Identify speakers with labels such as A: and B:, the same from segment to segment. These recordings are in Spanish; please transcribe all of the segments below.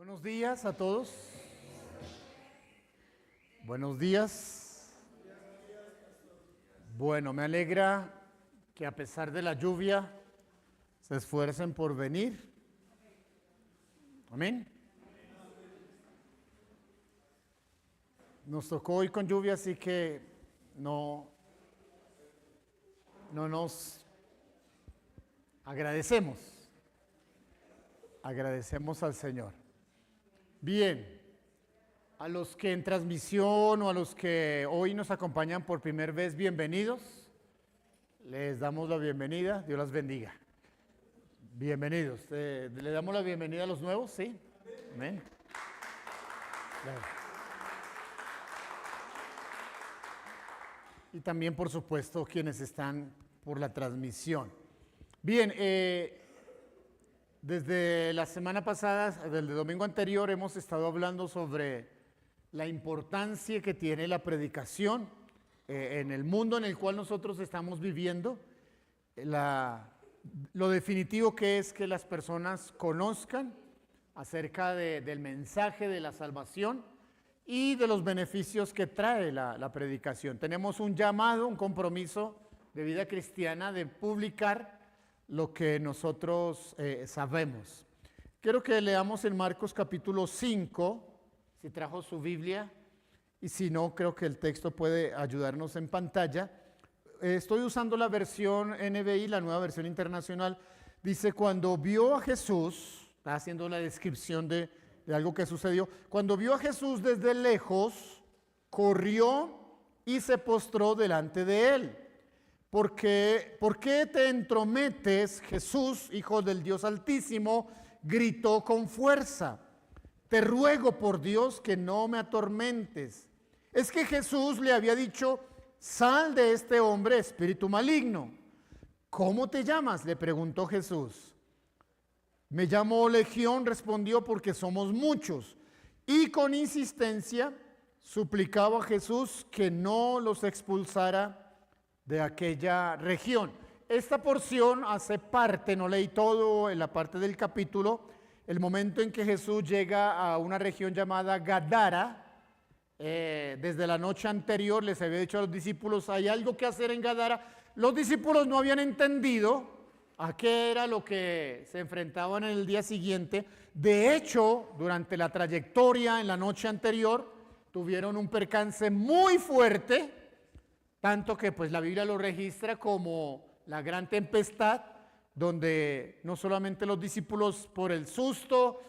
A: Buenos días a todos. Buenos días. Bueno, me alegra que a pesar de la lluvia se esfuercen por venir. Amén. Nos tocó hoy con lluvia, así que no nos agradecemos. Agradecemos al Señor. Bien, a los que en transmisión o a los que hoy nos acompañan por primera vez, bienvenidos. Les damos la bienvenida, Dios las bendiga. Bienvenidos. ¿Le damos la bienvenida a los nuevos? ¿Sí? Amén. Y también, por supuesto, quienes están por la transmisión. Bien, desde la semana pasada, desde el domingo anterior, hemos estado hablando sobre la importancia que tiene la predicación en el mundo en el cual nosotros estamos viviendo. Lo definitivo que es que las personas conozcan acerca del mensaje de la salvación y de los beneficios que trae la predicación. Tenemos un llamado, un compromiso de vida cristiana de publicar lo que nosotros sabemos. Quiero que leamos en Marcos capítulo 5, si trajo su Biblia, y si no, creo que el texto puede ayudarnos en pantalla. Estoy usando la versión NBI, la nueva versión internacional. Dice, cuando vio a Jesús, está haciendo la descripción de algo que sucedió, cuando vio a Jesús desde lejos, corrió y se postró delante de él. ¿Por qué te entrometes, Jesús, Hijo del Dios Altísimo? Gritó con fuerza. Te ruego por Dios que no me atormentes. Es que Jesús le había dicho, sal de este hombre, espíritu maligno. ¿Cómo te llamas?, le preguntó Jesús. Me llamo Legión, respondió, porque somos muchos. Y con insistencia suplicaba a Jesús que no los expulsara de aquella región. Esta porción hace parte, no leí todo en la parte del capítulo, el momento en que Jesús llega a una región llamada Gadara. Desde la noche anterior les había dicho a los discípulos, hay algo que hacer en Gadara. Los discípulos no habían entendido a qué era lo que se enfrentaban en el día siguiente. De hecho, durante la trayectoria en la noche anterior, tuvieron un percance muy fuerte, tanto que pues la Biblia lo registra como la gran tempestad, donde no solamente los discípulos por el susto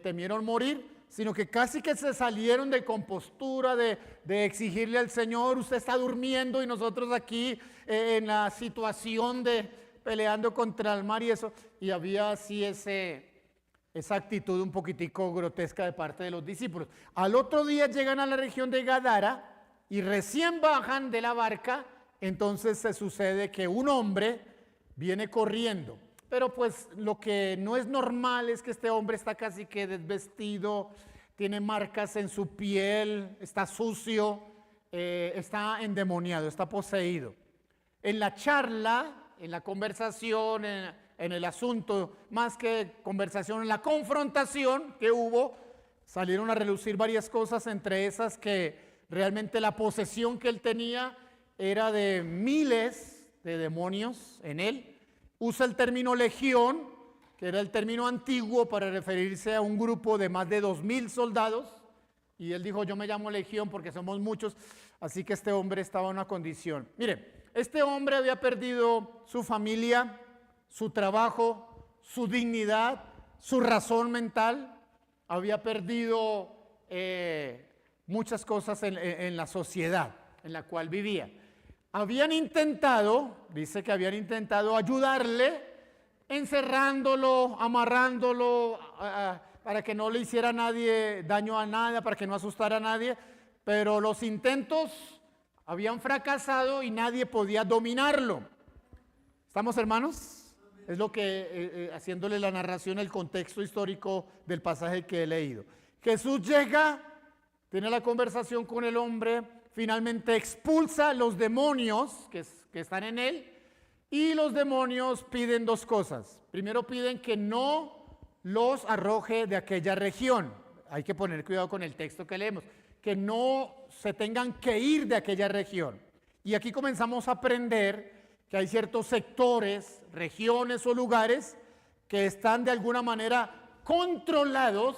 A: temieron morir, sino que casi que se salieron de compostura, de exigirle al Señor, usted está durmiendo y nosotros aquí en la situación de peleando contra el mar y eso, y había así esa actitud un poquitico grotesca de parte de los discípulos. Al otro día llegan a la región de Gadara, y recién bajan de la barca, entonces se sucede que un hombre viene corriendo. Pero pues lo que no es normal es que este hombre está casi que desvestido, tiene marcas en su piel, está sucio, está endemoniado, está poseído. En la charla, en la conversación, en el asunto, más que conversación, en la confrontación que hubo, salieron a relucir varias cosas, entre esas que realmente la posesión que él tenía era de miles de demonios en él. Usa el término legión, que era el término antiguo para referirse a un grupo de más de 2,000 soldados. Y él dijo, yo me llamo legión porque somos muchos. Así que este hombre estaba en una condición. Mire, este hombre había perdido su familia, su trabajo, su dignidad, su razón mental. Había perdido muchas cosas en la sociedad en la cual vivía. Habían intentado, dice que habían intentado ayudarle, encerrándolo, amarrándolo, para que no le hiciera nadie daño a nada, para que no asustara a nadie, pero los intentos habían fracasado y nadie podía dominarlo. ¿Estamos, hermanos? Es lo que, haciéndole la narración, el contexto histórico del pasaje que he leído. Jesús llega, tiene la conversación con el hombre, finalmente expulsa los demonios que están en él, y los demonios piden dos cosas. Primero piden que no los arroje de aquella región. Hay que poner cuidado con el texto que leemos, que no se tengan que ir de aquella región. Y aquí comenzamos a aprender que hay ciertos sectores, regiones o lugares que están de alguna manera controlados,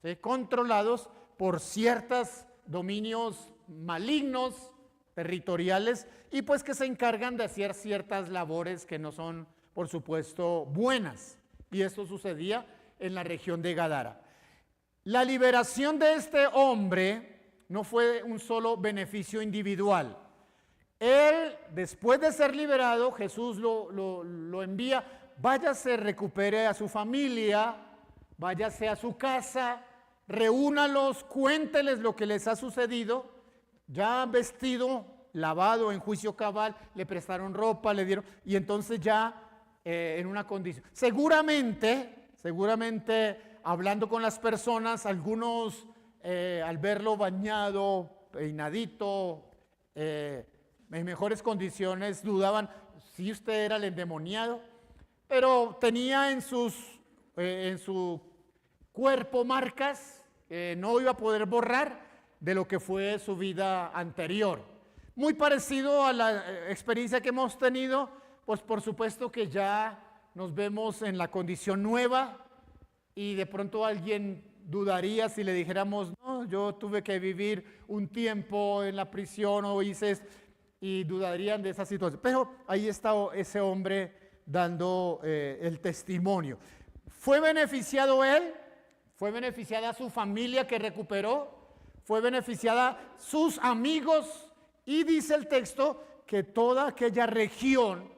A: ¿sí? Controlados por ciertos dominios malignos, territoriales, y pues que se encargan de hacer ciertas labores que no son, por supuesto, buenas. Y esto sucedía en la región de Gadara. La liberación de este hombre no fue un solo beneficio individual. Él, después de ser liberado, Jesús lo envía, váyase, recupere a su familia, váyase a su casa, reúnalos, cuénteles lo que les ha sucedido, ya vestido, lavado, en juicio cabal, le prestaron ropa, le dieron, y entonces ya en una condición. Seguramente, hablando con las personas, algunos al verlo bañado, peinadito, en mejores condiciones, dudaban si usted era el endemoniado, pero tenía en su cuerpo marcas que no iba a poder borrar de lo que fue su vida anterior. Muy parecido a la experiencia que hemos tenido, pues por supuesto que ya nos vemos en la condición nueva y de pronto alguien dudaría si le dijéramos, no, yo tuve que vivir un tiempo en la prisión o hice esto, y dudarían de esa situación. Pero ahí está ese hombre dando el testimonio. ¿Fue beneficiado él? ¿Fue beneficiada su familia que recuperó? ¿Fue beneficiada sus amigos? Y dice el texto que toda aquella región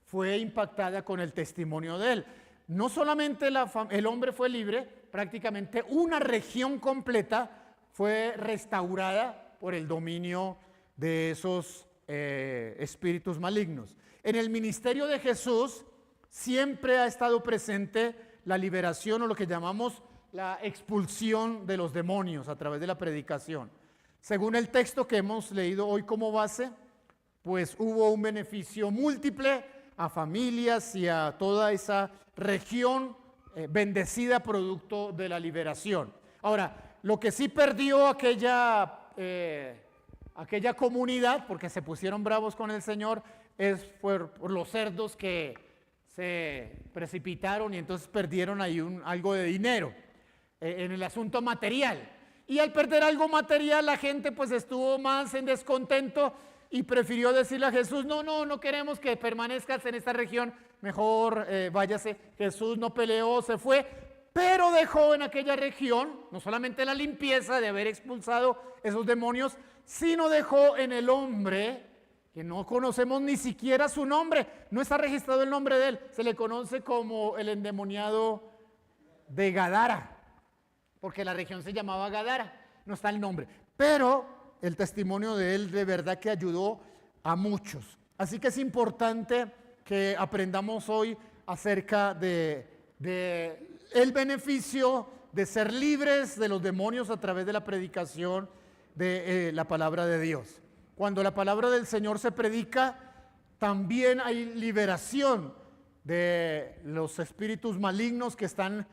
A: fue impactada con el testimonio de él. No solamente el hombre fue libre, prácticamente una región completa fue restaurada por el dominio de esos espíritus malignos. En el ministerio de Jesús siempre ha estado presente la liberación o lo que llamamos la expulsión de los demonios a través de la predicación. Según el texto que hemos leído hoy como base, pues hubo un beneficio múltiple a familias y a toda esa región bendecida producto de la liberación. Ahora, lo que sí perdió aquella comunidad, porque se pusieron bravos con el Señor, fue por los cerdos que se precipitaron y entonces perdieron ahí algo de dinero en el asunto material. Y al perder algo material, la gente pues estuvo más en descontento y prefirió decirle a Jesús, no queremos que permanezcas en esta región, mejor váyase. Jesús no peleó, se fue, pero dejó en aquella región no solamente la limpieza de haber expulsado esos demonios, sino dejó en el hombre, que no conocemos ni siquiera su nombre, no está registrado el nombre de él, se le conoce como el endemoniado de Gadara, porque la región se llamaba Gadara, no está el nombre, pero el testimonio de él de verdad que ayudó a muchos. Así que es importante que aprendamos hoy acerca de el beneficio de ser libres de los demonios a través de la predicación de la palabra de Dios. Cuando la palabra del Señor se predica, también hay liberación de los espíritus malignos que están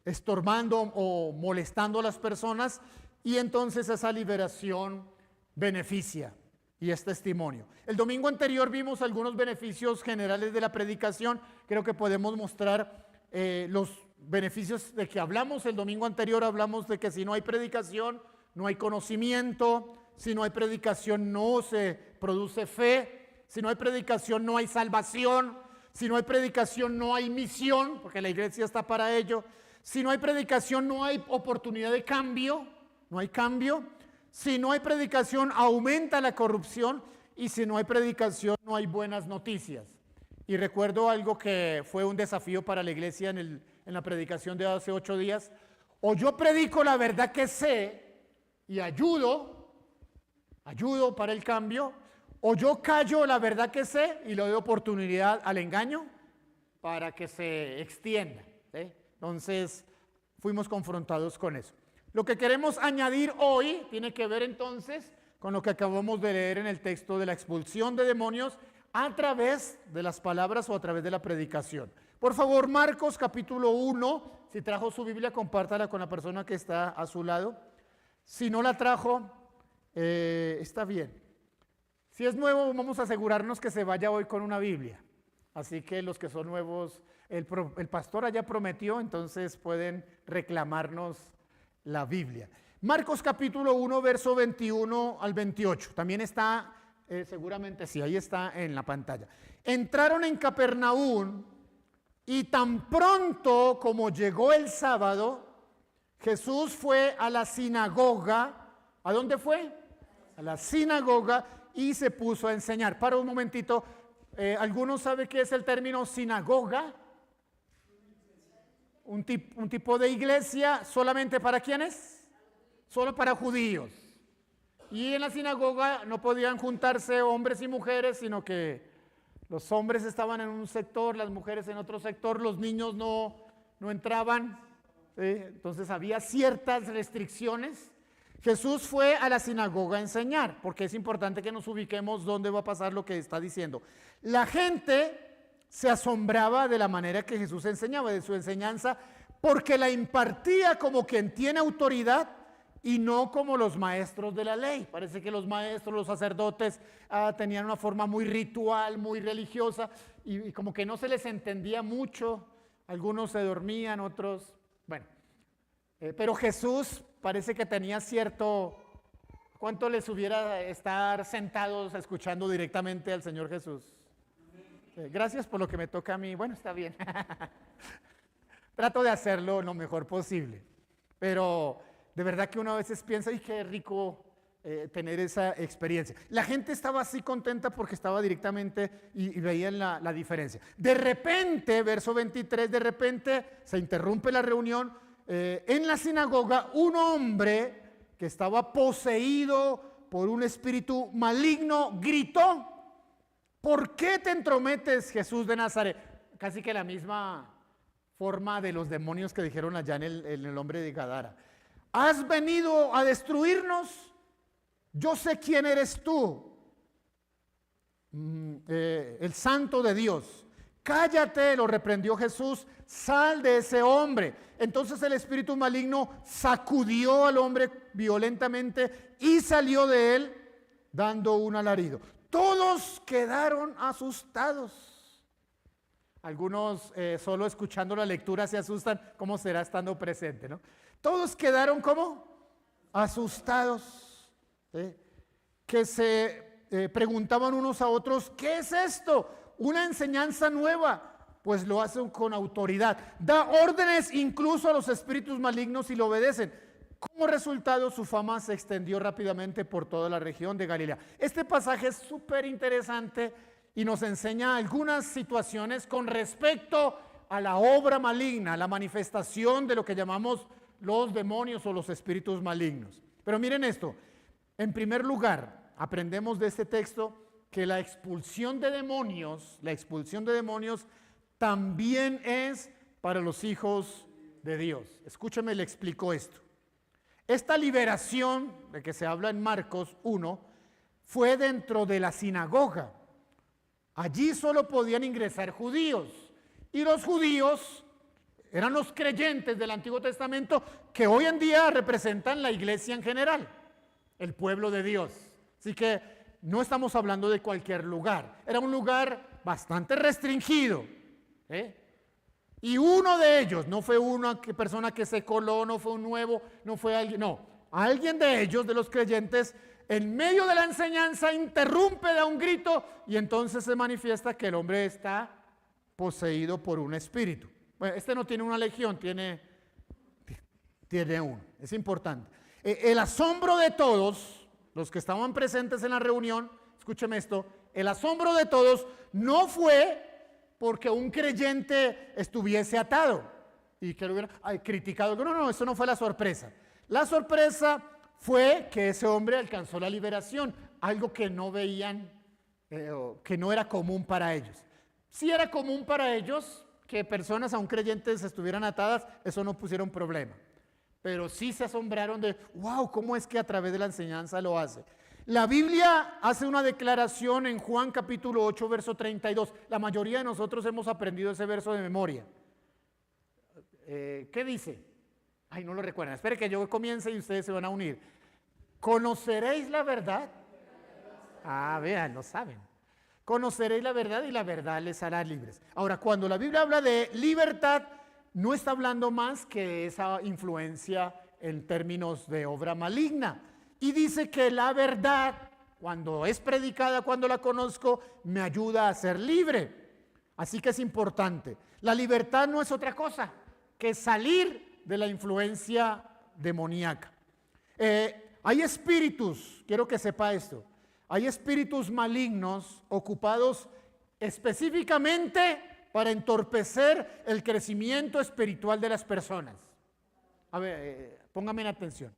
A: estorbando o molestando a las personas, y entonces esa liberación beneficia y es testimonio. El domingo anterior vimos algunos beneficios generales de la predicación. Creo que podemos mostrar los beneficios de que hablamos. El domingo anterior hablamos de que si no hay predicación, no hay conocimiento. Si no hay predicación, no se produce fe. Si no hay predicación, no hay salvación. Si no hay predicación, no hay misión, porque la iglesia está para ello. Si no hay predicación, no hay oportunidad de cambio. No hay cambio. Si no hay predicación, aumenta la corrupción. Y si no hay predicación, no hay buenas noticias. Y recuerdo algo que fue un desafío para la iglesia en la predicación de hace 8 días. O yo predico la verdad que sé y ayudo para el cambio, o yo callo la verdad que sé y le doy oportunidad al engaño para que se extienda, ¿sí? Entonces, fuimos confrontados con eso. Lo que queremos añadir hoy tiene que ver entonces con lo que acabamos de leer en el texto de la expulsión de demonios a través de las palabras o a través de la predicación. Por favor, Marcos capítulo 1, si trajo su Biblia, compártala con la persona que está a su lado. Si no la trajo, está bien. Si es nuevo, vamos a asegurarnos que se vaya hoy con una Biblia. Así que los que son nuevos, el pastor allá prometió, entonces pueden reclamarnos la Biblia. Marcos capítulo 1, verso 21 al 28. También está, seguramente sí, ahí está en la pantalla. Entraron en Capernaum y tan pronto como llegó el sábado, Jesús fue a la sinagoga. ¿A dónde fue? A la sinagoga y se puso a enseñar. Para un momentito, ¿alguno sabe qué es el término sinagoga? Un tipo de iglesia, ¿solamente para quiénes? Solo para judíos. Y en la sinagoga no podían juntarse hombres y mujeres, sino que los hombres estaban en un sector, las mujeres en otro sector, los niños no entraban. ¿Sí? Entonces había ciertas restricciones. Jesús fue a la sinagoga a enseñar, porque es importante que nos ubiquemos dónde va a pasar lo que está diciendo. La gente se asombraba de la manera que Jesús enseñaba, de su enseñanza, porque la impartía como quien tiene autoridad y no como los maestros de la ley. Parece que los maestros, los sacerdotes tenían una forma muy ritual, muy religiosa y como que no se les entendía mucho. Algunos se dormían, otros, bueno. Pero Jesús parece que tenía cierto, ¿cuánto les hubiera estar sentados escuchando directamente al Señor Jesús? Gracias por lo que me toca a mí. Bueno, está bien. Trato de hacerlo lo mejor posible. Pero de verdad que uno a veces piensa, ¡ay, qué rico tener esa experiencia! La gente estaba así contenta porque estaba directamente y veían la diferencia. De repente, verso 23, de repente se interrumpe la reunión. En la sinagoga, un hombre que estaba poseído por un espíritu maligno gritó: ¿por qué te entrometes, Jesús de Nazaret? Casi que la misma forma de los demonios que dijeron allá en el hombre de Gadara. ¿Has venido a destruirnos? Yo sé quién eres tú, el santo de Dios. Cállate, lo reprendió Jesús, sal de ese hombre. Entonces el espíritu maligno sacudió al hombre violentamente y salió de él dando un alarido. Todos quedaron asustados. Algunos solo escuchando la lectura se asustan. ¿Cómo será estando presente, no? Todos quedaron ¿cómo? Asustados. ¿Sí? Que se preguntaban unos a otros, ¿qué es esto? Una enseñanza nueva. Pues lo hacen con autoridad. Da órdenes incluso a los espíritus malignos y lo obedecen. Como resultado, su fama se extendió rápidamente por toda la región de Galilea. Este pasaje es súper interesante y nos enseña algunas situaciones con respecto a la obra maligna, a la manifestación de lo que llamamos los demonios o los espíritus malignos. Pero miren esto, en primer lugar, aprendemos de este texto que la expulsión de demonios también es para los hijos de Dios. Escúcheme, le explico esto. Esta liberación de que se habla en Marcos 1 fue dentro de la sinagoga. Allí solo podían ingresar judíos y los judíos eran los creyentes del Antiguo Testamento que hoy en día representan la iglesia en general, el pueblo de Dios. Así que no estamos hablando de cualquier lugar, era un lugar bastante restringido. Y uno de ellos, no fue una persona que se coló, no fue un nuevo, no fue alguien, no, alguien de ellos, de los creyentes, en medio de la enseñanza interrumpe, da un grito y entonces se manifiesta que el hombre está poseído por un espíritu. Bueno, este no tiene una legión, tiene uno, es importante. El asombro de todos, los que estaban presentes en la reunión, escúcheme esto, el asombro de todos no fue porque un creyente estuviese atado y que lo hubiera criticado. No, eso no fue la sorpresa. La sorpresa fue que ese hombre alcanzó la liberación, algo que no veían, que no era común para ellos. Sí era común para ellos que personas aún creyentes estuvieran atadas, eso no pusieron problema. Pero sí se asombraron de, wow, ¿cómo es que a través de la enseñanza lo hace? La Biblia hace una declaración en Juan capítulo 8, verso 32. La mayoría de nosotros hemos aprendido ese verso de memoria. ¿Qué dice? Ay, no lo recuerdan. Espere que yo comience y ustedes se van a unir. ¿Conoceréis la verdad? Ah, vean, lo saben. Conoceréis la verdad y la verdad les hará libres. Ahora, cuando la Biblia habla de libertad, no está hablando más que de esa influencia en términos de obra maligna. Y dice que la verdad, cuando es predicada, cuando la conozco, me ayuda a ser libre. Así que es importante. La libertad no es otra cosa que salir de la influencia demoníaca. Hay espíritus, quiero que sepa esto, hay espíritus malignos ocupados específicamente para entorpecer el crecimiento espiritual de las personas. A ver, póngame en atención.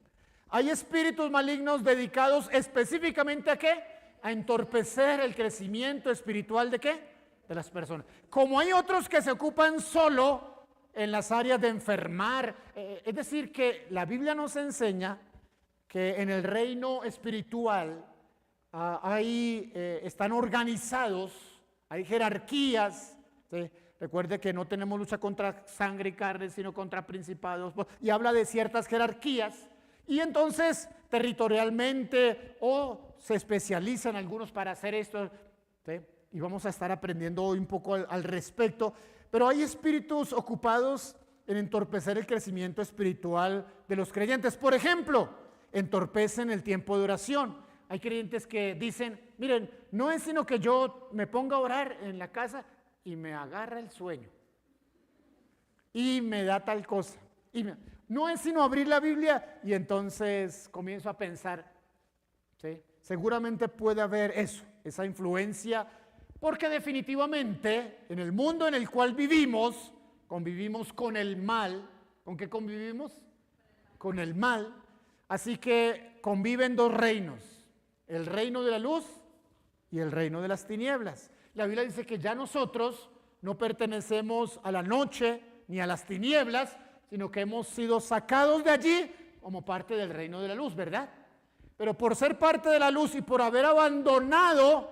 A: Hay espíritus malignos dedicados específicamente ¿a qué? A entorpecer el crecimiento espiritual ¿de qué? De las personas. Como hay otros que se ocupan solo en las áreas de enfermar. Es decir, que la Biblia nos enseña que en el reino espiritual están organizados, hay jerarquías, ¿sí? Recuerde que no tenemos lucha contra sangre y carne, sino contra principados, y habla de ciertas jerarquías, y entonces territorialmente se especializan algunos para hacer esto, ¿sí? Y vamos a estar aprendiendo hoy un poco al respecto, pero hay espíritus ocupados en entorpecer el crecimiento espiritual de los creyentes. Por ejemplo, entorpecen el tiempo de oración. Hay creyentes que dicen, miren, no es sino que yo me ponga a orar en la casa y me agarra el sueño y me da tal cosa. No es sino abrir la Biblia y entonces comienzo a pensar, ¿sí? Seguramente puede haber esa influencia, porque definitivamente en el mundo en el cual vivimos, convivimos con el mal. ¿Con qué convivimos? Con el mal. Así que conviven dos reinos, el reino de la luz y el reino de las tinieblas. La Biblia dice que ya nosotros no pertenecemos a la noche ni a las tinieblas, sino que hemos sido sacados de allí como parte del reino de la luz, ¿verdad? Pero por ser parte de la luz y por haber abandonado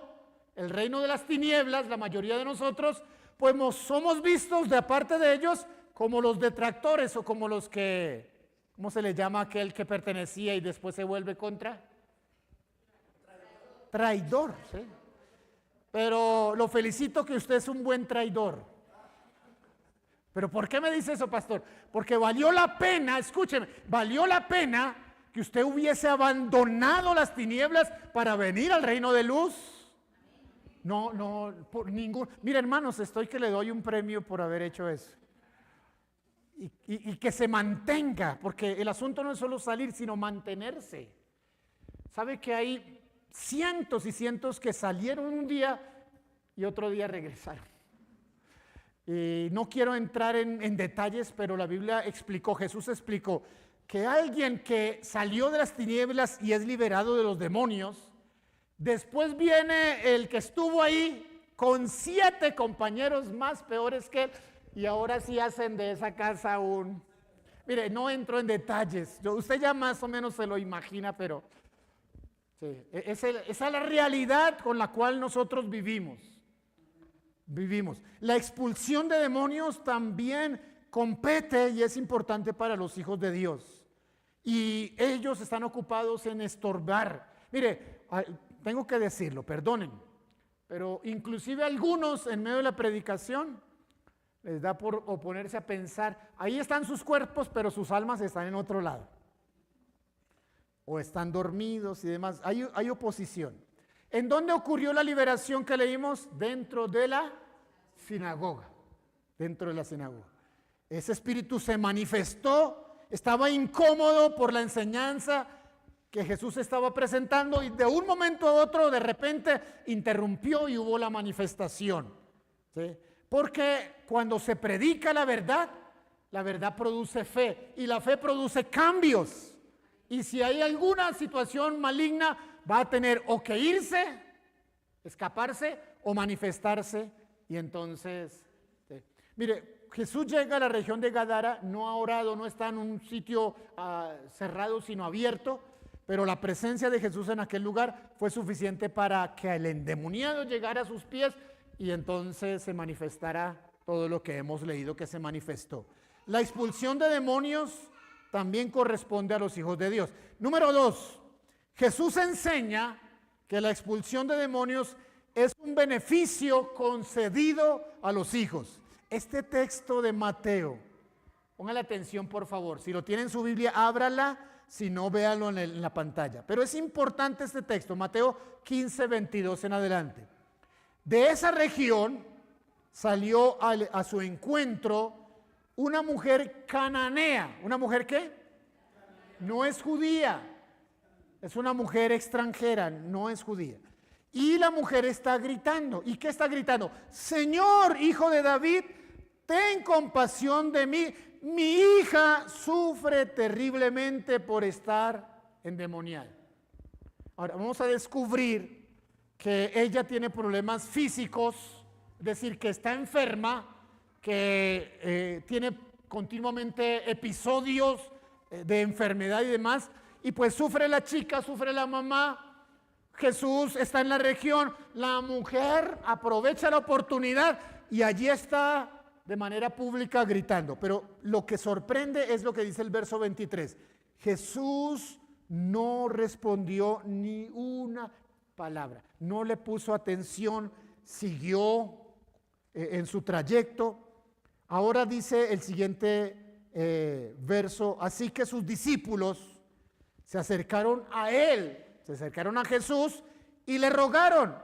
A: el reino de las tinieblas, la mayoría de nosotros, pues somos vistos de aparte de ellos como los detractores o como los que, ¿cómo se le llama aquel que pertenecía y después se vuelve contra? Traidor, ¿sí? Pero lo felicito que usted es un buen traidor. ¿Pero por qué me dice eso, pastor? Porque valió la pena, escúcheme, valió la pena que usted hubiese abandonado las tinieblas para venir al reino de luz. No, por ningún. Mira, hermanos, estoy que le doy un premio por haber hecho eso. Y que se mantenga, porque el asunto no es solo salir, sino mantenerse. ¿Sabe que hay cientos y cientos que salieron un día y otro día regresaron? Y no quiero entrar en detalles, pero la Biblia explicó, Jesús explicó, que alguien que salió de las tinieblas y es liberado de los demonios, después viene el que estuvo ahí con 7 compañeros más peores que él, y ahora sí hacen de esa casa un... Mire, no entro en detalles, usted ya más o menos se lo imagina, pero sí, esa es la realidad con la cual nosotros vivimos. La expulsión de demonios también compete y es importante para los hijos de Dios. Y ellos están ocupados en estorbar. Mire, tengo que decirlo, perdonen, pero inclusive algunos en medio de la predicación les da por oponerse a pensar, ahí están sus cuerpos, pero sus almas están en otro lado. O están dormidos y demás. Hay oposición. ¿En dónde ocurrió la liberación que leímos? Dentro de la sinagoga. Dentro de la sinagoga. Ese espíritu se manifestó, estaba incómodo por la enseñanza que Jesús estaba presentando y de un momento a otro de repente interrumpió y hubo la manifestación, ¿sí? Porque cuando se predica la verdad produce fe y la fe produce cambios. Y si hay alguna situación maligna, va a tener o que irse, escaparse o manifestarse. Y entonces, ¿sí? Mire, Jesús llega a la región de Gadara, no ha orado, no está en un sitio cerrado, sino abierto. pero la presencia de Jesús en aquel lugar fue suficiente para que el endemoniado llegara a sus pies y entonces se manifestara todo lo que hemos leído que se manifestó. La expulsión de demonios también corresponde a los hijos de Dios. Número 2, Jesús enseña que la expulsión de demonios es un beneficio concedido a los hijos. Este texto de Mateo, póngale atención por favor, si lo tiene en su Biblia, ábrala, si no, véalo en la pantalla. Pero es importante este texto, Mateo 15, 22 en adelante. De esa región salió a su encuentro una mujer cananea. ¿Una mujer qué? No es judía, es una mujer extranjera, no es judía. Y la mujer está gritando. ¿Y qué está gritando? Señor, hijo de David, ten compasión de mí. Mi hija sufre terriblemente por estar endemoniada. Ahora vamos a descubrir que ella tiene problemas físicos, es decir, que está enferma, que tiene continuamente episodios de enfermedad y demás, y pues sufre la chica, sufre la mamá. Jesús está en la región, la mujer aprovecha la oportunidad y allí está de manera pública gritando. Pero lo que sorprende es lo que dice el verso 23. Jesús no respondió ni una palabra, no le puso atención, siguió en su trayecto. Ahora dice el siguiente verso, así que sus discípulos se acercaron a él, se acercaron a Jesús y le rogaron,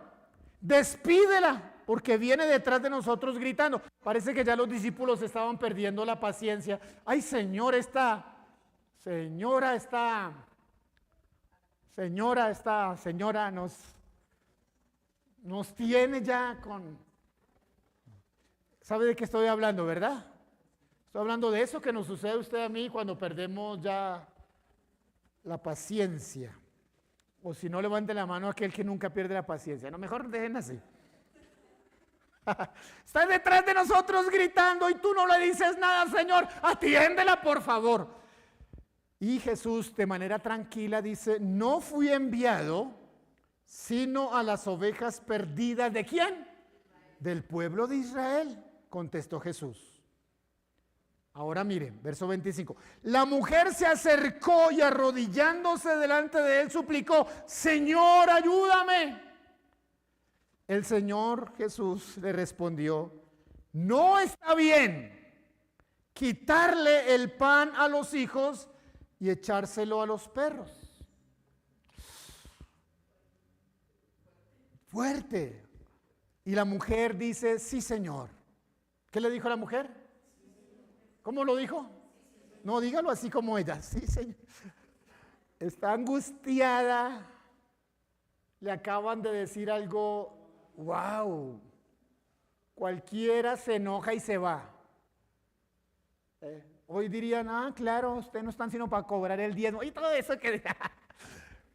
A: despídela, porque viene detrás de nosotros gritando. Parece que ya los discípulos estaban perdiendo la paciencia. Ay, señora, esta señora nos tiene ya con... ¿Sabe de qué estoy hablando, verdad? Estoy hablando de eso que nos sucede a usted y a mí cuando perdemos ya la paciencia. O si no, levante la mano aquel que nunca pierde la paciencia. No, mejor dejen así. Está detrás de nosotros gritando y tú no le dices nada, Señor, atiéndela por favor. Y Jesús de manera tranquila dice, no fui enviado sino a las ovejas perdidas. ¿De quién? Del pueblo de Israel, contestó Jesús. Ahora miren, verso 25. La mujer se acercó y arrodillándose delante de él suplicó, Señor, ayúdame. El Señor Jesús le respondió, no está bien quitarle el pan a los hijos y echárselo a los perros. Fuerte. Y la mujer dice, sí, Señor. ¿Qué le dijo la mujer? ¿Cómo lo dijo? No, dígalo así como ella. Sí, Señor. Está angustiada. Le acaban de decir algo. Wow, cualquiera se enoja y se va. Hoy dirían, claro, ustedes no están sino para cobrar el diezmo y todo eso que...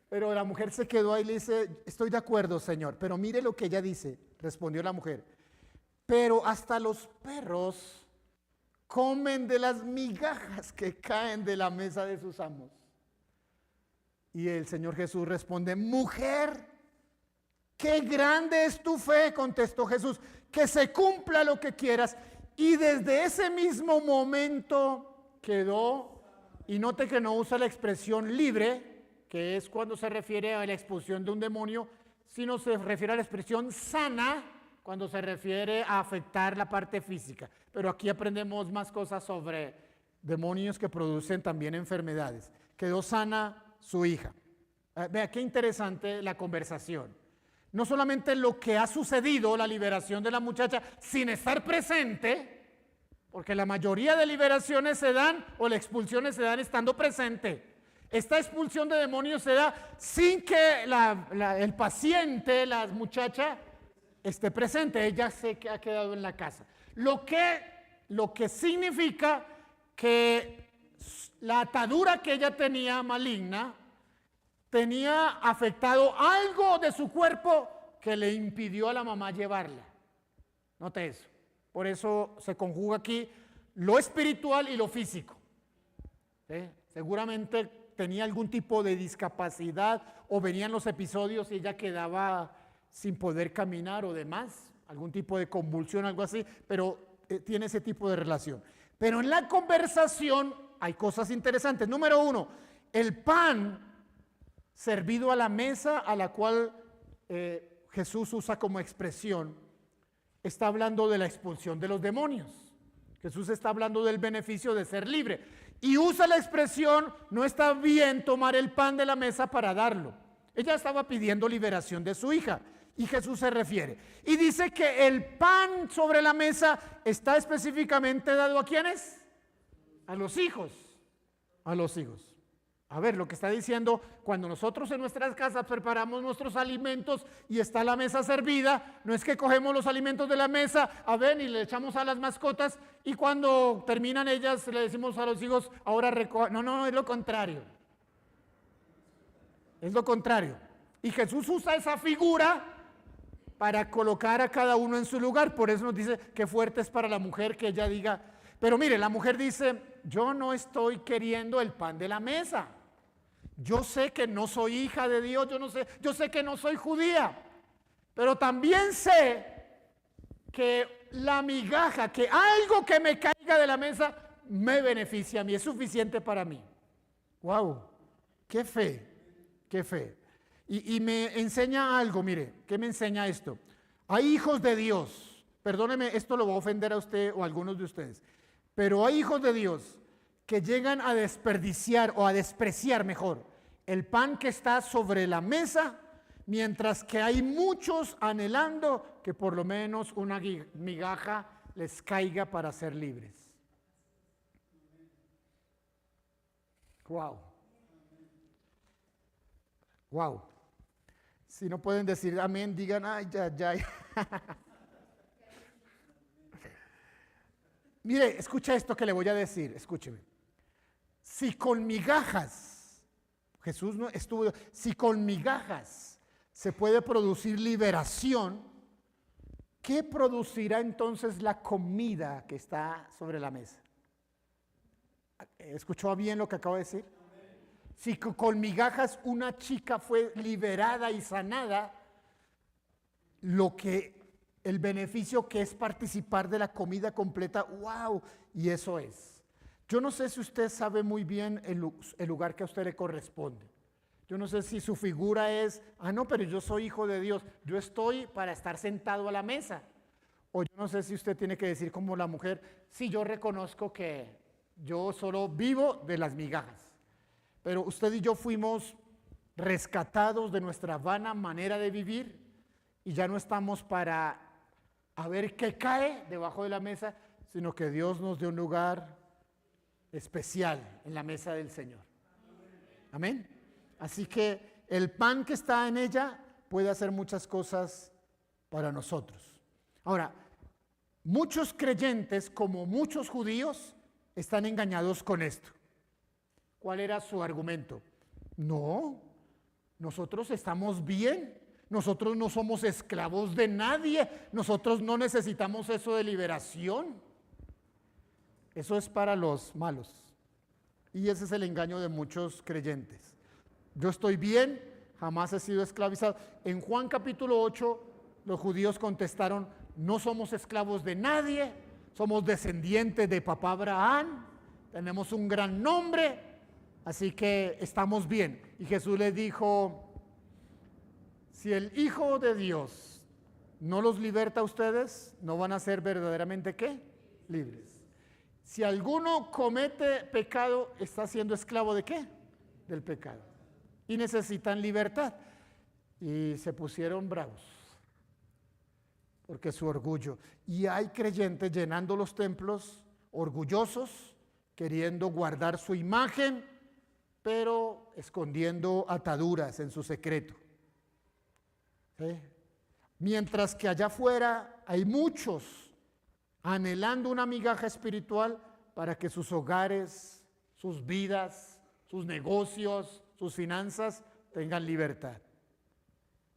A: Pero la mujer se quedó ahí y le dice, estoy de acuerdo, Señor, pero mire lo que ella dice, respondió la mujer. Pero hasta los perros comen de las migajas que caen de la mesa de sus amos. Y el Señor Jesús responde, mujer, qué grande es tu fe, contestó Jesús, que se cumpla lo que quieras. Y desde ese mismo momento quedó, y note que no usa la expresión libre, que es cuando se refiere a la expulsión de un demonio, sino se refiere a la expresión sana, cuando se refiere a afectar la parte física. Pero aquí aprendemos más cosas sobre demonios que producen también enfermedades. Quedó sana su hija. Vea qué interesante la conversación. No solamente lo que ha sucedido, la liberación de la muchacha, sin estar presente, porque la mayoría de liberaciones se dan, o las expulsiones se dan estando presente. Esta expulsión de demonios se da sin que el paciente, la muchacha, esté presente. Ella se ha quedado en la casa. Lo que significa que la atadura que ella tenía maligna, tenía afectado algo de su cuerpo que le impidió a la mamá llevarla. Note eso. Por eso se conjuga aquí lo espiritual y lo físico. Seguramente tenía algún tipo de discapacidad o venían los episodios y ella quedaba sin poder caminar o demás, algún tipo de convulsión, algo así, pero tiene ese tipo de relación. Pero en la conversación hay cosas interesantes. Número uno, el pan servido a la mesa a la cual Jesús usa como expresión, está hablando de la expulsión de los demonios. Jesús está hablando del beneficio de ser libre. Y usa la expresión, no está bien tomar el pan de la mesa para darlo. Ella estaba pidiendo liberación de su hija. Y Jesús se refiere. Y dice que el pan sobre la mesa está específicamente dado ¿a quiénes? A los hijos. A los hijos. A ver, lo que está diciendo, cuando nosotros en nuestras casas preparamos nuestros alimentos y está la mesa servida, no es que cogemos los alimentos de la mesa, a ver, y le echamos a las mascotas y cuando terminan ellas le decimos a los hijos, ahora recojan. No, es lo contrario. Es lo contrario. Y Jesús usa esa figura para colocar a cada uno en su lugar. Por eso nos dice que fuerte es para la mujer que ella diga, pero mire, la mujer dice, yo no estoy queriendo el pan de la mesa. Yo sé que no soy hija de Dios, yo sé que no soy judía, pero también sé que la migaja, que algo que me caiga de la mesa me beneficia a mí, es suficiente para mí. ¡Wow! ¡Qué fe! ¡Qué fe! Y me enseña algo, mire, ¿qué me enseña esto? Hay hijos de Dios, perdóneme, esto lo va a ofender a usted o a algunos de ustedes, pero hay hijos de Dios que llegan a desperdiciar o a despreciar mejor el pan que está sobre la mesa, mientras que hay muchos anhelando que por lo menos una migaja les caiga para ser libres. Wow. Wow. Si no pueden decir amén, digan ay, ya. Mire, escucha esto que le voy a decir, escúcheme. Si con migajas, Jesús no estuvo, si con migajas se puede producir liberación, ¿qué producirá entonces la comida que está sobre la mesa? ¿Escuchó bien lo que acabo de decir? Si con migajas una chica fue liberada y sanada, el beneficio que es participar de la comida completa, wow, y eso es. Yo no sé si usted sabe muy bien el lugar que a usted le corresponde. Yo no sé si su figura es, no, pero yo soy hijo de Dios, yo estoy para estar sentado a la mesa. O yo no sé si usted tiene que decir como la mujer, sí, yo reconozco que yo solo vivo de las migajas. Pero usted y yo fuimos rescatados de nuestra vana manera de vivir y ya no estamos para a ver qué cae debajo de la mesa, sino que Dios nos dio un lugar especial en la mesa del Señor. Amén. Así que el pan que está en ella puede hacer muchas cosas para nosotros. Ahora, muchos creyentes, como muchos judíos, están engañados con esto. ¿Cuál era su argumento? No, nosotros estamos bien, nosotros no somos esclavos de nadie, nosotros no necesitamos eso de liberación. Eso es para los malos. Y ese es el engaño de muchos creyentes. Yo estoy bien, jamás he sido esclavizado. En Juan capítulo 8, los judíos contestaron, no somos esclavos de nadie, somos descendientes de papá Abraham, tenemos un gran nombre, así que estamos bien. Y Jesús les dijo, si el Hijo de Dios no los liberta a ustedes, no van a ser verdaderamente ¿qué? Libres. Si alguno comete pecado, está siendo esclavo ¿de qué? Del pecado. Y necesitan libertad. Y se pusieron bravos. Porque su orgullo. Y hay creyentes llenando los templos, orgullosos, queriendo guardar su imagen, pero escondiendo ataduras en su secreto. ¿Sí? Mientras que allá afuera hay muchos anhelando una migaja espiritual para que sus hogares, sus vidas, sus negocios, sus finanzas tengan libertad.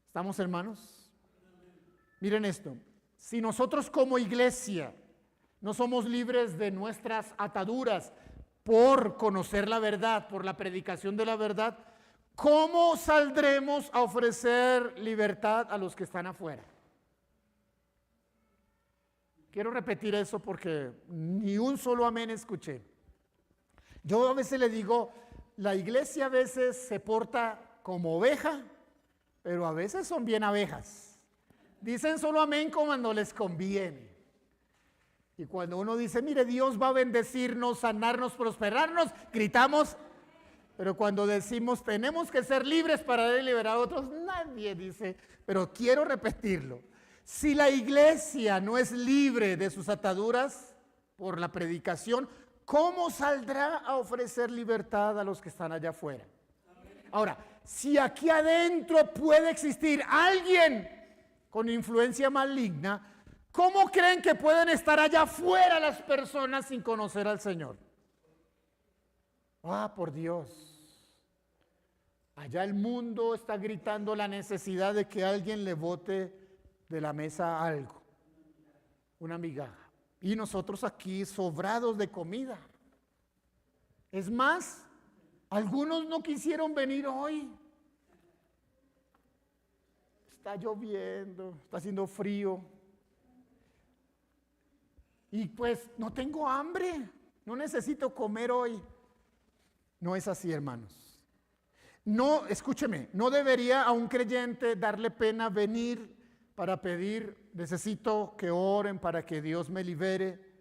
A: ¿Estamos, hermanos? Miren esto, si nosotros como iglesia no somos libres de nuestras ataduras, por conocer la verdad, por la predicación de la verdad, ¿cómo saldremos a ofrecer libertad a los que están afuera? Quiero repetir eso porque ni un solo amén escuché. Yo a veces le digo, la iglesia a veces se porta como oveja, pero a veces son bien abejas. Dicen solo amén cuando les conviene. Y cuando uno dice, mire, Dios va a bendecirnos, sanarnos, prosperarnos, gritamos. Pero cuando decimos, tenemos que ser libres para liberar a otros, nadie dice, pero quiero repetirlo. Si la iglesia no es libre de sus ataduras por la predicación, ¿cómo saldrá a ofrecer libertad a los que están allá afuera? Ahora, si aquí adentro puede existir alguien con influencia maligna, ¿cómo creen que pueden estar allá afuera las personas sin conocer al Señor? Ah, por Dios. Allá el mundo está gritando la necesidad de que alguien le bote de la mesa algo, una migaja. Y nosotros aquí sobrados de comida. Es más, algunos no quisieron venir hoy. Está lloviendo, está haciendo frío. Y pues no tengo hambre, no necesito comer hoy. No es así, hermanos. No, escúcheme, no debería a un creyente darle pena venir para pedir, necesito que oren para que Dios me libere.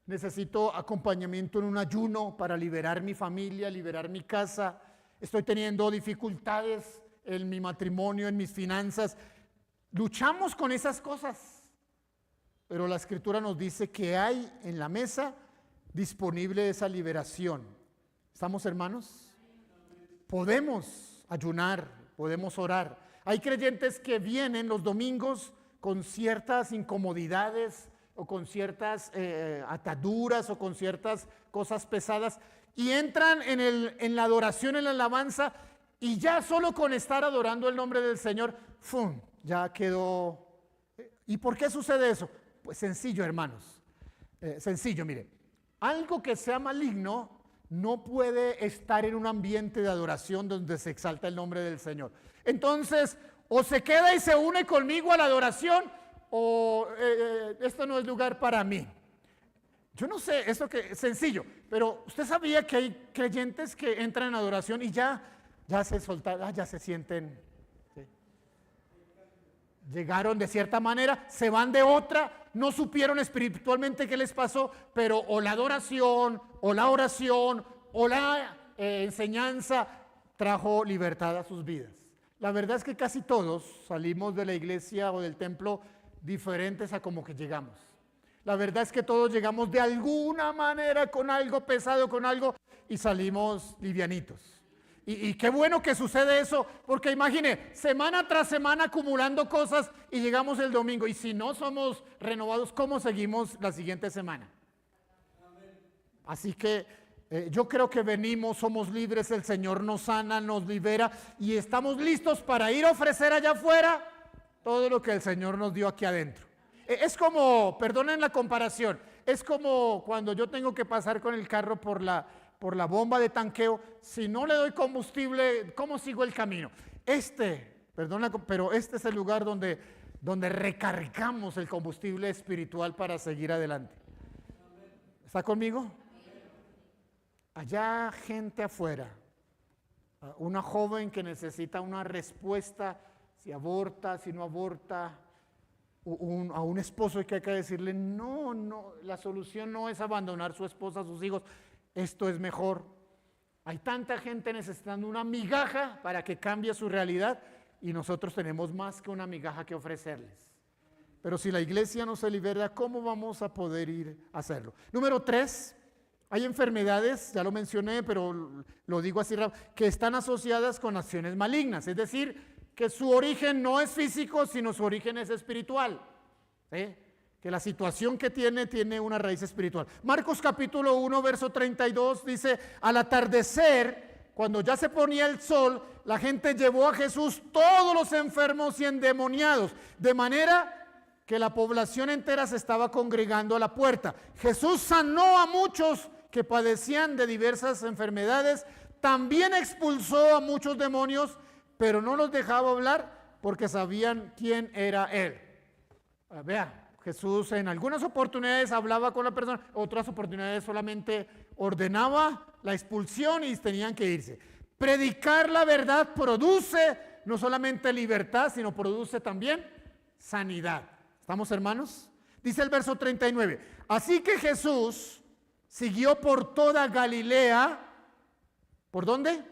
A: Necesito acompañamiento en un ayuno para liberar mi familia, liberar mi casa. Estoy teniendo dificultades en mi matrimonio, en mis finanzas. Luchamos con esas cosas. Pero la Escritura nos dice que hay en la mesa disponible esa liberación. ¿Estamos, hermanos? Podemos ayunar, podemos orar. Hay creyentes que vienen los domingos con ciertas incomodidades o con ciertas ataduras o con ciertas cosas pesadas y entran en la adoración, en la alabanza, y ya solo con estar adorando el nombre del Señor, ¡fum!, ya quedó. ¿Y por qué sucede eso? Pues sencillo, hermanos, sencillo, mire, algo que sea maligno no puede estar en un ambiente de adoración donde se exalta el nombre del Señor. Entonces, o se queda y se une conmigo a la adoración, o esto no es lugar para mí. Yo no sé, eso que es sencillo, pero usted sabía que hay creyentes que entran en adoración y ya se soltaron, ya se sienten, ¿sí? Llegaron de cierta manera, se van de otra, no supieron espiritualmente qué les pasó, pero o la adoración, o la oración, o la enseñanza trajo libertad a sus vidas. La verdad es que casi todos salimos de la iglesia o del templo diferentes a como que llegamos. La verdad es que todos llegamos de alguna manera con algo pesado, con algo, y salimos livianitos. Y qué bueno que sucede eso, porque imagine, semana tras semana acumulando cosas y llegamos el domingo. Y si no somos renovados, ¿cómo seguimos la siguiente semana? Así que yo creo que venimos, somos libres, el Señor nos sana, nos libera y estamos listos para ir a ofrecer allá afuera todo lo que el Señor nos dio aquí adentro. Es como, perdonen la comparación, es como cuando yo tengo que pasar con el carro por la bomba de tanqueo. Si no le doy combustible, ¿cómo sigo el camino? Pero este es el lugar donde recargamos el combustible espiritual para seguir adelante. ¿Está conmigo? Allá gente afuera, una joven que necesita una respuesta, si aborta, si no aborta, a un esposo hay que decirle, no, la solución no es abandonar a su esposa, a sus hijos, esto es mejor. Hay tanta gente necesitando una migaja para que cambie su realidad y nosotros tenemos más que una migaja que ofrecerles. Pero si la iglesia no se libera, ¿cómo vamos a poder ir a hacerlo? Número 3, hay enfermedades, ya lo mencioné, pero lo digo así rápido, que están asociadas con acciones malignas, es decir, que su origen no es físico, sino su origen es espiritual, ¿sí? Que la situación que tiene una raíz espiritual. Marcos capítulo 1, verso 32 dice, al atardecer, cuando ya se ponía el sol, la gente llevó a Jesús todos los enfermos y endemoniados, de manera que la población entera se estaba congregando a la puerta. Jesús sanó a muchos que padecían de diversas enfermedades. También expulsó a muchos demonios, pero no los dejaba hablar porque sabían quién era él. Vea, Jesús en algunas oportunidades hablaba con la persona, otras oportunidades solamente ordenaba la expulsión y tenían que irse. Predicar la verdad produce no solamente libertad, sino produce también sanidad. ¿Estamos, hermanos? Dice el verso 39. Así que Jesús siguió por toda Galilea. ¿Por dónde?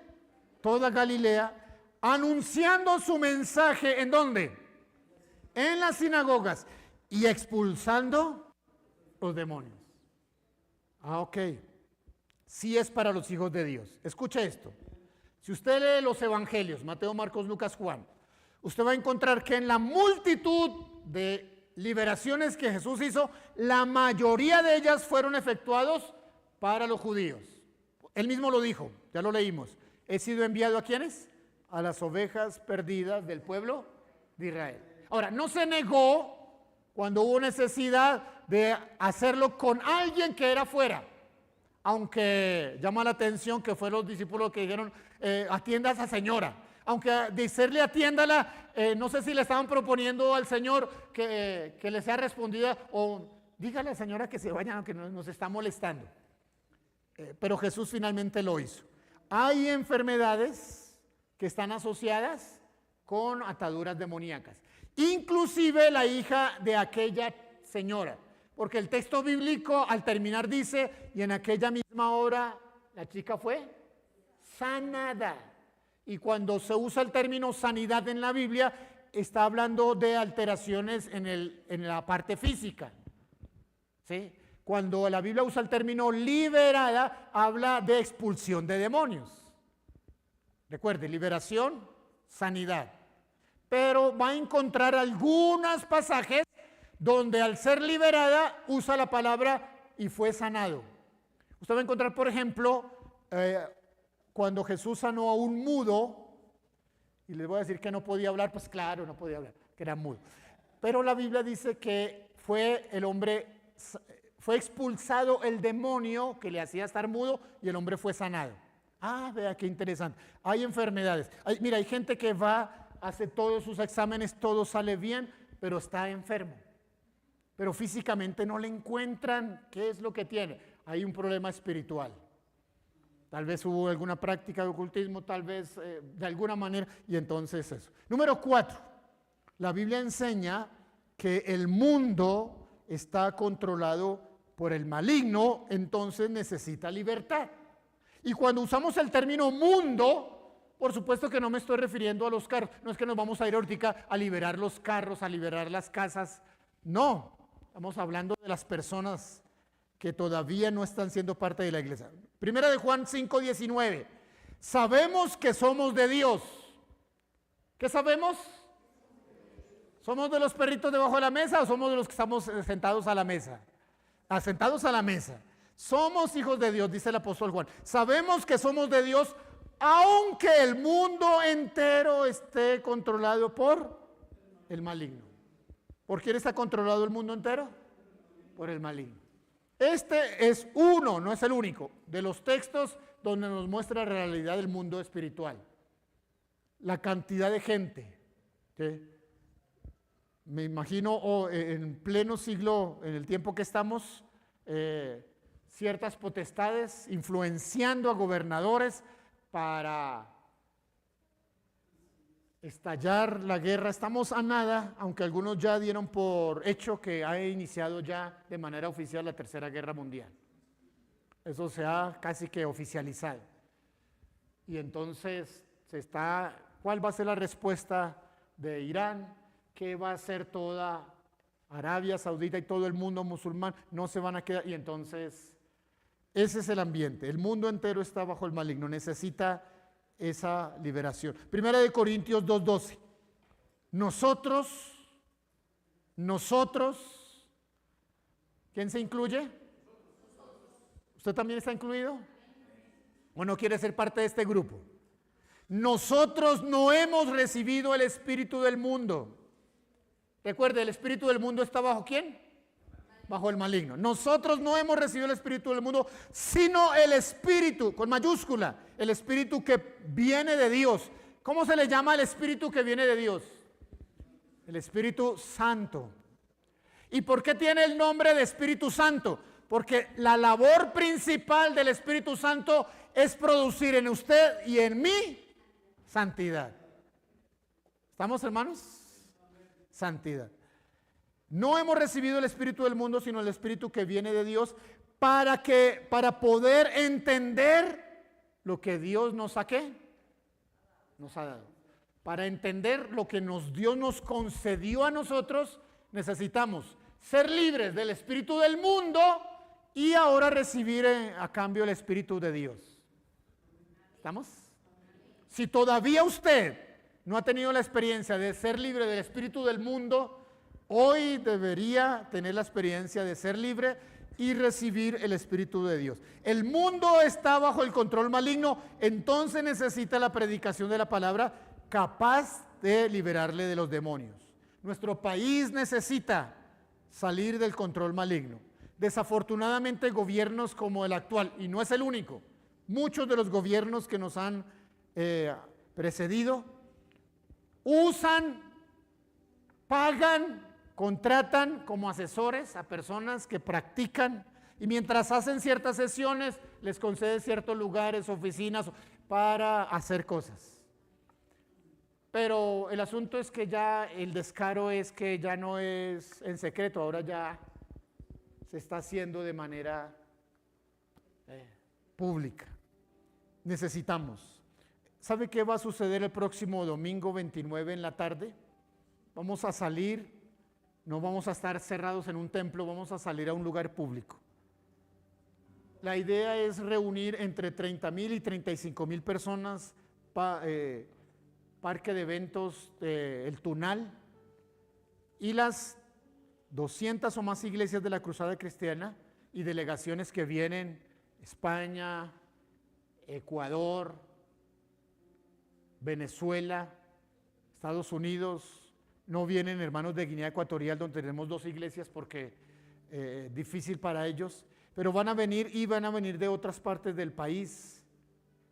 A: Toda Galilea, anunciando su mensaje. ¿En dónde? En las sinagogas y expulsando los demonios. Ok. Sí es para los hijos de Dios. Escucha esto. Si usted lee los evangelios, Mateo, Marcos, Lucas, Juan, usted va a encontrar que en la multitud de liberaciones que Jesús hizo, la mayoría de ellas fueron efectuados para los judíos. Él mismo lo dijo, ya lo leímos. He sido enviado ¿a quiénes? A las ovejas perdidas del pueblo de Israel. Ahora, no se negó cuando hubo necesidad de hacerlo con alguien que era fuera. Aunque llama la atención que fueron los discípulos que dijeron, atienda a esa señora. Aunque decirle atiéndala, no sé si le estaban proponiendo al Señor que le sea respondida o dígale a la señora que se vaya, aunque nos está molestando. Pero Jesús finalmente lo hizo. Hay enfermedades que están asociadas con ataduras demoníacas. Inclusive la hija de aquella señora. Porque el texto bíblico al terminar dice, y en aquella misma hora la chica fue sanada. Y cuando se usa el término sanidad en la Biblia, está hablando de alteraciones en la parte física. ¿Sí? Cuando la Biblia usa el término liberada, habla de expulsión de demonios. Recuerde, liberación, sanidad. Pero va a encontrar algunos pasajes donde al ser liberada usa la palabra y fue sanado. Usted va a encontrar, por ejemplo, cuando Jesús sanó a un mudo, y les voy a decir que no podía hablar, pues claro, no podía hablar, que era mudo. Pero la Biblia dice que fue expulsado el demonio que le hacía estar mudo y el hombre fue sanado. Ah, vea qué interesante. Hay enfermedades. Mira, hay gente que va, hace todos sus exámenes, todo sale bien, pero está enfermo. Pero físicamente no le encuentran qué es lo que tiene. Hay un problema espiritual. Tal vez hubo alguna práctica de ocultismo, tal vez de alguna manera, y entonces eso. Número 4, la Biblia enseña que el mundo está controlado por el maligno, entonces necesita libertad. Y cuando usamos el término mundo, por supuesto que no me estoy refiriendo a los carros. No es que nos vamos a ir ahorita a liberar los carros, a liberar las casas. No, estamos hablando de las personas que todavía no están siendo parte de la iglesia. Primera de Juan 5:19. Sabemos que somos de Dios. ¿Qué sabemos? ¿Somos de los perritos debajo de la mesa o somos de los que estamos sentados a la mesa? Sentados a la mesa. Somos hijos de Dios, dice el apóstol Juan. Sabemos que somos de Dios, aunque el mundo entero esté controlado por el maligno. ¿Por quién está controlado el mundo entero? Por el maligno. Este es uno, no es el único, de los textos donde nos muestra la realidad del mundo espiritual. La cantidad de gente, ¿sí? Me imagino en pleno siglo, en el tiempo que estamos, ciertas potestades influenciando a gobernadores para estallar la guerra. Estamos a nada, aunque algunos ya dieron por hecho que ha iniciado ya de manera oficial la Tercera Guerra Mundial. Eso se ha casi que oficializado. Y entonces ¿cuál va a ser la respuesta de Irán? ¿Qué va a hacer toda Arabia Saudita y todo el mundo musulmán? No se van a quedar. Y entonces, ese es el ambiente. El mundo entero está bajo el maligno. Necesita esa liberación. Primera de Corintios 2:12. Nosotros, ¿quién se incluye? ¿Usted también está incluido? ¿O no quiere ser parte de este grupo? Nosotros no hemos recibido el espíritu del mundo. Recuerde, el espíritu del mundo está bajo ¿quién? bajo el maligno. Nosotros no hemos recibido el espíritu del mundo, sino el espíritu, con mayúscula, el espíritu que viene de Dios. ¿Cómo se le llama el espíritu que viene de Dios? El Espíritu Santo. ¿Y por qué tiene el nombre de Espíritu Santo? Porque la labor principal del Espíritu Santo es producir en usted y en mí santidad. ¿Estamos, hermanos? Santidad. No hemos recibido el espíritu del mundo, sino el espíritu que viene de Dios para poder entender lo que Dios nos ha dado. Para entender lo que Dios nos concedió a nosotros, necesitamos ser libres del espíritu del mundo y ahora recibir a cambio el espíritu de Dios. ¿Estamos? Si todavía usted no ha tenido la experiencia de ser libre del espíritu del mundo, hoy debería tener la experiencia de ser libre y recibir el espíritu de Dios. El mundo está bajo el control maligno, entonces necesita la predicación de la palabra capaz de liberarle de los demonios. Nuestro país necesita salir del control maligno. Desafortunadamente, gobiernos como el actual, y no es el único, muchos de los gobiernos que nos han precedido, usan, pagan, contratan como asesores a personas que practican y mientras hacen ciertas sesiones les concede ciertos lugares, oficinas para hacer cosas. Pero el asunto es que ya el descaro es que ya no es en secreto, ahora ya se está haciendo de manera pública. Necesitamos. ¿Sabe qué va a suceder el próximo domingo 29 en la tarde? Vamos a salir, no vamos a estar cerrados en un templo, vamos a salir a un lugar público. La idea es reunir entre 30,000 y 35,000 personas, parque de eventos El Tunal, y las 200 o más iglesias de la Cruzada Cristiana y delegaciones que vienen, España, Ecuador, Venezuela, Estados Unidos. No vienen hermanos de Guinea Ecuatorial, donde tenemos 2 iglesias porque difícil para ellos, pero van a venir y van a venir de otras partes del país.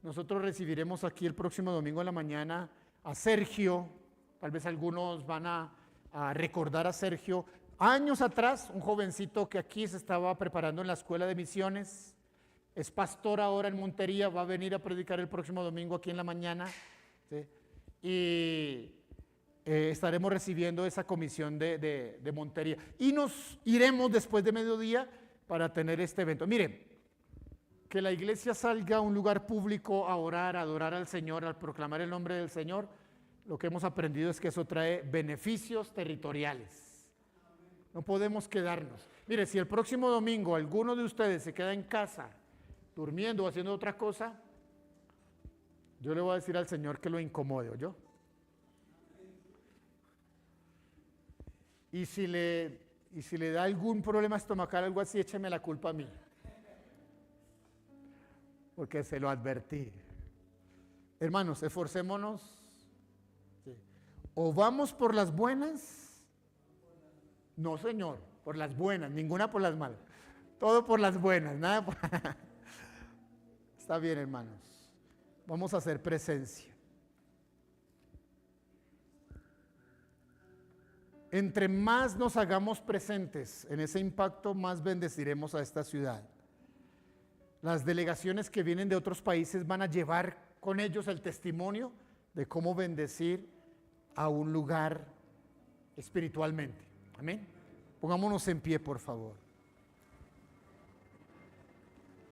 A: Nosotros recibiremos aquí el próximo domingo en la mañana a Sergio. Tal vez algunos van a recordar a Sergio. Años atrás, un jovencito que aquí se estaba preparando en la escuela de misiones, es pastor ahora en Montería, va a venir a predicar el próximo domingo aquí en la mañana, ¿sí? Y estaremos recibiendo esa comisión de Montería. Y nos iremos después de mediodía para tener este evento. Miren, que la iglesia salga a un lugar público a orar, a adorar al Señor, al proclamar el nombre del Señor, lo que hemos aprendido es que eso trae beneficios territoriales. No podemos quedarnos. Mire, si el próximo domingo alguno de ustedes se queda en casa, durmiendo o haciendo otra cosa, yo le voy a decir al Señor que lo incomode, ¿oyó? Y si le da algún problema estomacal, algo así, écheme la culpa a mí. Porque se lo advertí. Hermanos, esforcémonos. Sí. O vamos por las buenas. No, Señor, por las buenas, ninguna por las malas. Todo por las buenas, nada por... Está bien, hermanos. Vamos a hacer presencia. Entre más nos hagamos presentes en ese impacto, más bendeciremos a esta ciudad. Las delegaciones que vienen de otros países van a llevar con ellos el testimonio de cómo bendecir a un lugar espiritualmente. Amén. Pongámonos en pie, por favor.